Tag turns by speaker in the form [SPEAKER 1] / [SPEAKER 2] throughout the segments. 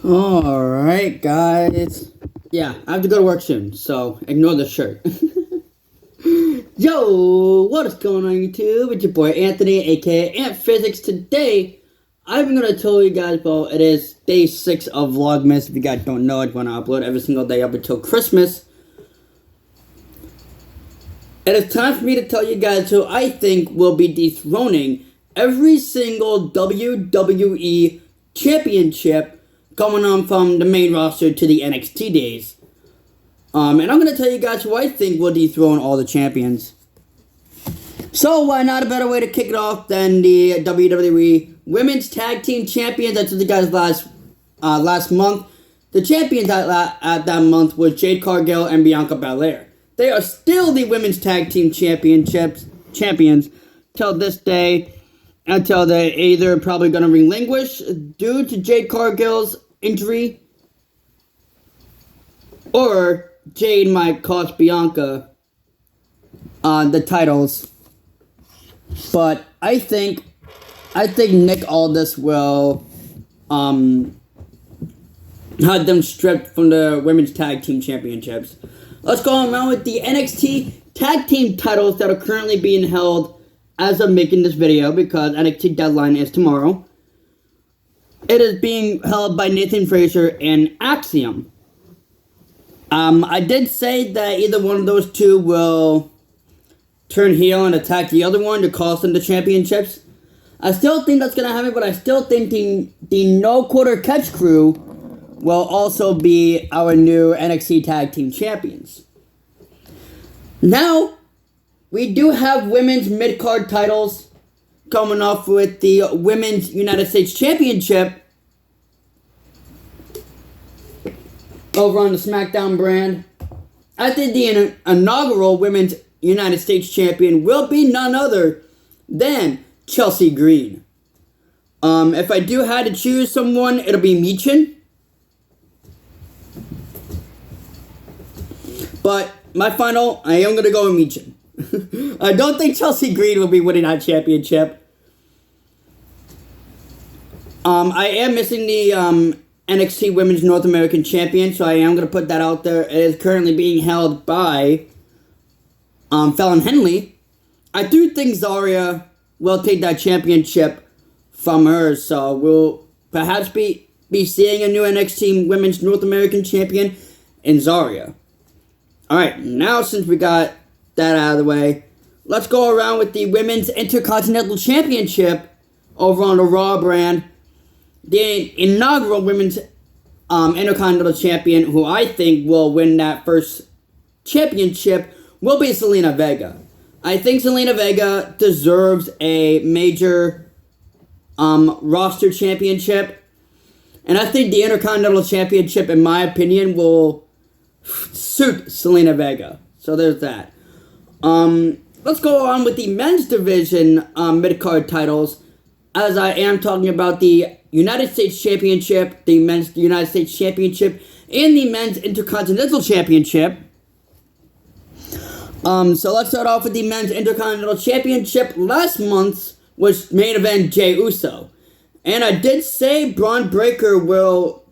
[SPEAKER 1] Alright, guys. Yeah, I have to go to work soon, so ignore the shirt. Yo, what is going on YouTube? It's your boy Anthony, aka Ant Physics. Today, I'm going to tell you guys about it is day 6 of vlogmas. If you guys don't know, I'm going to upload every single day up until Christmas. It is time for me to tell you guys who I think will be dethroning every single WWE championship going on from the main roster to the NXT days. And I'm going to tell you guys who I think will dethrone all the champions. So why not a better way to kick it off than the WWE Women's Tag Team Champions? I told you guys last month. The champions at that month was Jade Cargill and Bianca Belair. They are still the Women's Tag Team champions till this day, until they're either probably going to relinquish due to Jade Cargill's injury, or Jade might cost Bianca the titles. But I think Nick Aldis will have them stripped from the Women's Tag Team Championships. Let's go around with the NXT Tag Team titles that are currently being held as of making this video, because NXT deadline is tomorrow. It is being held by Nathan Frazier and Axiom. I did say that either one of those two will turn heel and attack the other one to cost them the championships. I still think that's going to happen, but I still think the No Quarter Catch crew will also be our new NXT Tag Team Champions. Now, we do have women's mid-card titles coming off with the Women's United States Championship over on the SmackDown brand. I think the inaugural Women's United States Champion will be none other than Chelsea Green. If I do have to choose someone, it'll be Michin. But my final, I am going to go with Michin. I don't think Chelsea Green will be winning that championship. I am missing the NXT Women's North American Champion, so I am going to put that out there. It is currently being held by Fallon Henley. I do think Zarya will take that championship from her, so we'll perhaps be seeing a new NXT Women's North American Champion in Zarya. Alright, now since we got that out of the way, let's go around with the Women's Intercontinental Championship over on the Raw brand. The inaugural Women's Intercontinental Champion, who I think will win that first championship, will be Zelina Vega. I think Zelina Vega deserves a major roster championship, and I think the Intercontinental Championship, in my opinion, will suit Zelina Vega. So there's that. Let's go on with the men's division mid-card titles, as I am talking about the United States Championship, the Men's United States Championship, and the Men's Intercontinental Championship. So let's start off with the Men's Intercontinental Championship. Last month's was main event Jey Uso. And I did say Braun Breaker will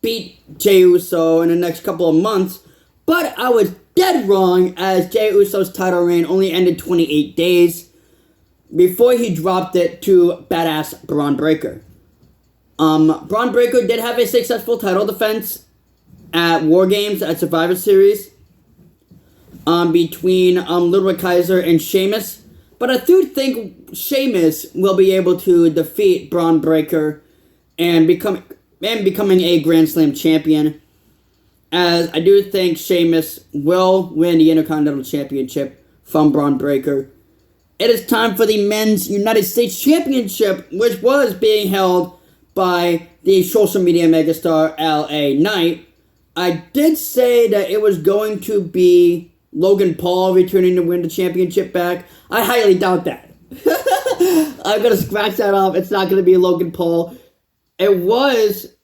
[SPEAKER 1] beat Jey Uso in the next couple of months, but I was dead wrong, as Jey Uso's title reign only ended 28 days before he dropped it to badass Braun Breaker. Braun Breaker did have a successful title defense at War Games at Survivor Series between Ludwig Kaiser and Sheamus, but I do think Sheamus will be able to defeat Braun Breaker and becoming a Grand Slam champion, as I do think Sheamus will win the Intercontinental Championship from Braun Breaker. It is time for the Men's United States Championship, which was being held by the social media megastar LA Knight. I did say that it was going to be Logan Paul returning to win the championship back. I highly doubt that. I'm going to scratch that off. It's not going to be Logan Paul. It was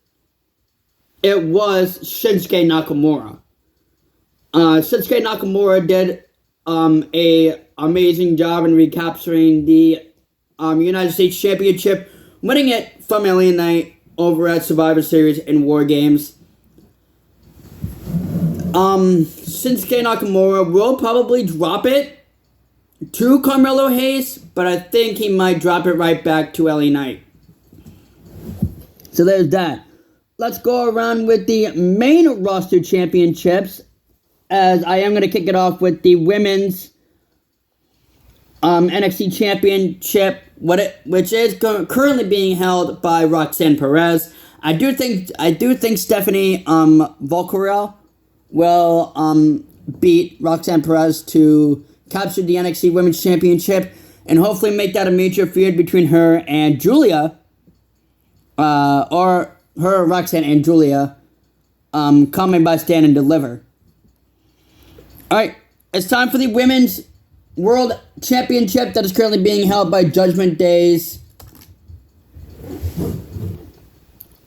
[SPEAKER 1] Shinsuke Nakamura. Shinsuke Nakamura did a amazing job in recapturing the United States Championship, winning it from LA Knight over at Survivor Series and War Games. Shinsuke Nakamura will probably drop it to Carmelo Hayes, but I think he might drop it right back to LA Knight. So there's that. Let's go around with the main roster championships, as I am going to kick it off with the women's NXT championship, which is currently being held by Roxanne Perez. I do think Stephanie Valkyrie will beat Roxanne Perez to capture the NXT Women's Championship and hopefully make that a major feud between her and Julia, or her, Roxanne, and Julia, coming by Stand and Deliver. Alright, it's time for the Women's World Championship that is currently being held by Judgment Day's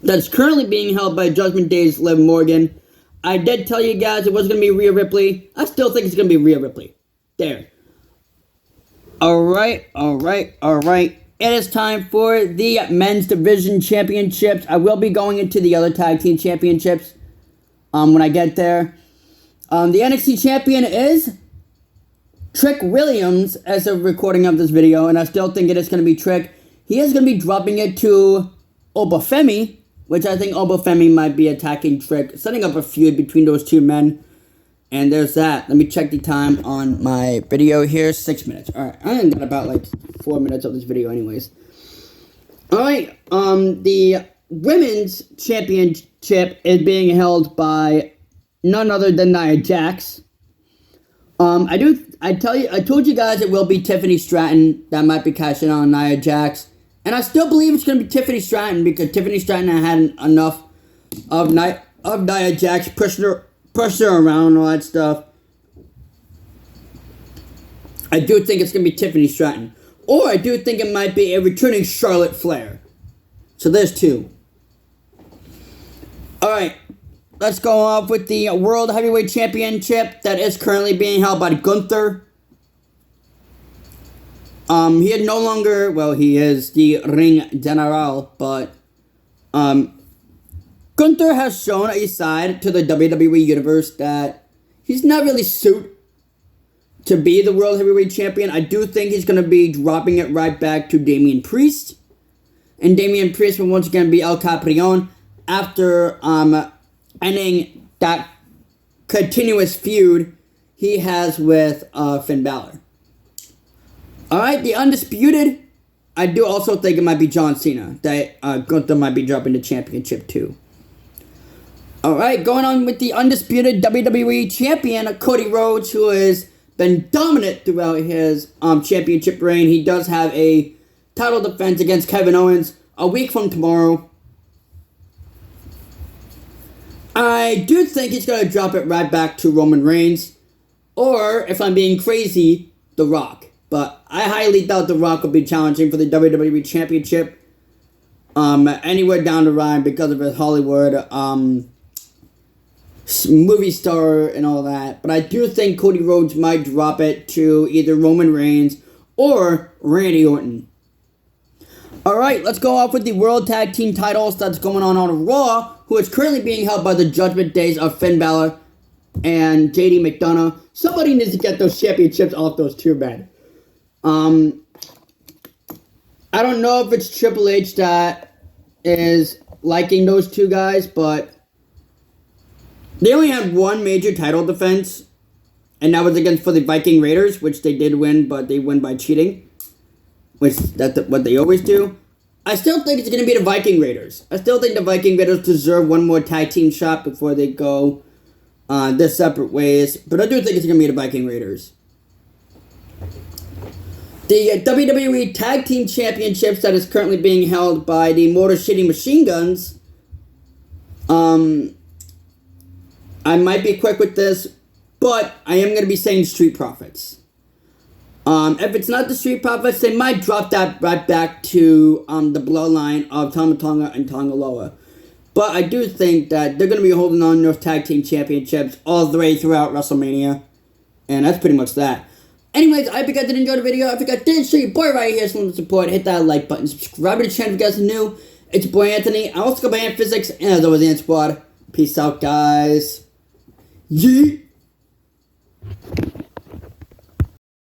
[SPEAKER 1] Liv Morgan. I did tell you guys it was going to be Rhea Ripley. I still think it's going to be Rhea Ripley. There. Alright. It is time for the Men's Division Championships. I will be going into the other Tag Team Championships when I get there. The NXT Champion is Trick Williams as a recording of this video, and I still think it is going to be Trick. He is going to be dropping it to Obafemi, which I think Obafemi might be attacking Trick, setting up a feud between those two men. And there's that. Let me check the time on my video here. 6 minutes. Alright, I only got about like 4 minutes of this video anyways. Alright, the Women's Championship is being held by none other than Nia Jax. I told you guys it will be Tiffany Stratton that might be cashing on Nia Jax. And I still believe it's going to be Tiffany Stratton because Tiffany Stratton had enough of Nia Jax pushing her around and all that stuff. I do think it's going to be Tiffany Stratton. Or I do think it might be a returning Charlotte Flair. So there's two. Alright. Let's go off with the World Heavyweight Championship that is currently being held by Gunther. He is no longer, well, he is the Ring General, but Gunther has shown a side to the WWE Universe that he's not really suited to be the World Heavyweight Champion. I do think he's going to be dropping it right back to Damian Priest. And Damian Priest will once again be El Caprion after ending that continuous feud he has with Finn Balor. Alright, the Undisputed, I do also think it might be John Cena, that Gunther might be dropping the championship too. Alright, going on with the Undisputed WWE Champion, Cody Rhodes, who has been dominant throughout his championship reign. He does have a title defense against Kevin Owens a week from tomorrow. I do think he's going to drop it right back to Roman Reigns, or, if I'm being crazy, The Rock. But I highly doubt The Rock will be challenging for the WWE Championship anywhere down the line because of his Hollywood movie star and all that. But I do think Cody Rhodes might drop it to either Roman Reigns or Randy Orton. Alright, let's go off with the World Tag Team titles that's going on Raw, who is currently being held by the Judgment Days of Finn Balor and JD McDonough. Somebody needs to get those championships off those two men. I don't know if it's Triple H that is liking those two guys, but they only had one major title defense, and that was for the Viking Raiders, which they did win, but they win by cheating, which that's what they always do. I still think it's going to be the Viking Raiders. I still think the Viking Raiders deserve one more tag team shot before they go their separate ways, but I do think it's going to be the Viking Raiders. The WWE Tag Team Championships that is currently being held by the Motor City Machine Guns. I might be quick with this, but I am going to be saying Street Profits. If it's not the Street Profits, they might drop that right back to the bloodline of Tama Tonga and Tonga Loa. But I do think that they're going to be holding on to those Tag Team Championships all the way throughout WrestleMania. And that's pretty much that. Anyways, I hope you guys did enjoy the video. If you guys did, show your boy right here some support. Hit that like button. Subscribe to the channel if you guys are new. It's your boy Anthony. I also go by Ant Physics, and as always, Ant Squad. Peace out, guys. Yeet.